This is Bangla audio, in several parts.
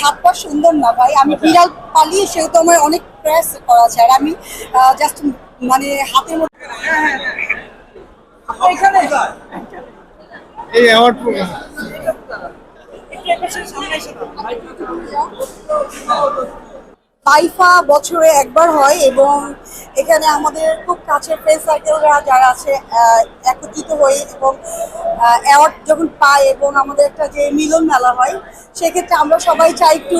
হাত পা সুন্দর না ভাই, আমি বিড়াল পালি, সেহেতু আমার অনেক প্রেস করা আছে। আর আমি জাস্ট মানে হাতের মধ্যে এখানে এই অ্যাওয়ার্ড প্রোগ্রাম আইফা বছরে একবার হয় এবং এখানে আমাদের খুব কাছের ফ্রেন্ড সার্কেলরা যারা আছে একত্রিত হই এবং অ্যাওয়ার্ড যখন পাই এবং আমাদের একটা যে মিলন মেলা হয়, সেক্ষেত্রে আমরা সবাই চাই একটু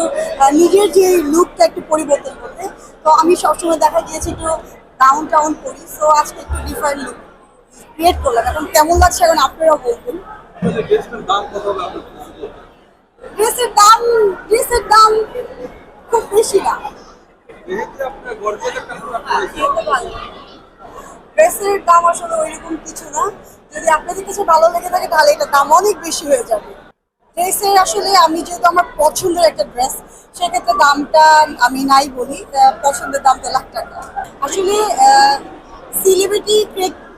নিজের যে লুকটা একটু পরিবর্তন করতে। তো আমি সবসময় দেখা গিয়েছি একটু ডাউন টাউন করি, সো আজকে একটু ডিফারেন্ট লুক ক্রিয়েট করলাম। এখন কেমন লাগছে এখন আপনারাও বলবেন। ড্রেসের দাম খুব বেশি না, ড্রেসের দাম আসলে ওইরকম কিছু না। যদি আপনাদের কাছে ভালো লেগে থাকে তাহলে এটার দাম অনেক বেশি হয়ে যাবে। ড্রেসের আসলে আমি যেহেতু আমার পছন্দের একটা ড্রেস, সেক্ষেত্রে দামটা আমি নাই বলি, পছন্দের দাম তো ৳1,00,000। আসলে সেলিব্রিটি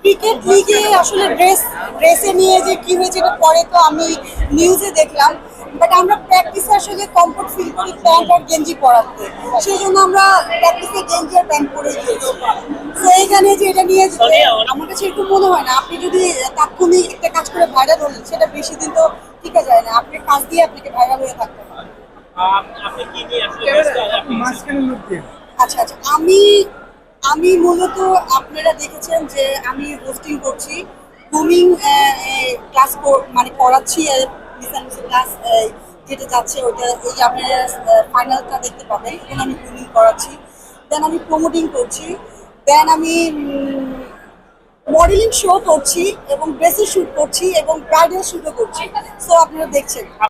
ক্রিকেট লিগে আসলে ড্রেসে নিয়ে যে কি হয়েছে এটা পরে তো আমি নিউজে দেখলাম, বাট আমরা প্র্যাকটিসে আসলে কমফোর্ট ফিল করি প্যান্ট আর গেঞ্জি পরাতে, সেই জন্য আমরা প্র্যাকটিসে গেঞ্জি আর প্যান্ট পরে গিয়েছি। তো এইখানে যে এটা নিয়ে যেতে আমার কাছে একটু মনে হয় না, আপনি যদি তাৎক্ষণিক একটা কাজ করে ভাইরাল হলেন সেটা বেশি দিন তো টিকে যায় না, আপনি কাজ দিয়ে আপনাকে ভাইরাল হয়ে থাকতে হয়। আচ্ছা আচ্ছা, আমি মূলত আপনারা দেখেছেন যে আমি হোস্টিং করছি, গ্রুমিং ক্লাস মানে করাচ্ছি, ক্লাস যেটা যাচ্ছে ওটা এই যে আপনারা ফাইনালটা দেখতে পাবেন, এখানে আমি গ্রুমিং করাচ্ছি, দেন আমি প্রমোটিং করছি, দেন আমি মডেলিং শো করছি এবং ড্রেসের শ্যুট করছি এবং ব্রাইডাল শ্যুটও করছি। সো আপনারা দেখছেন।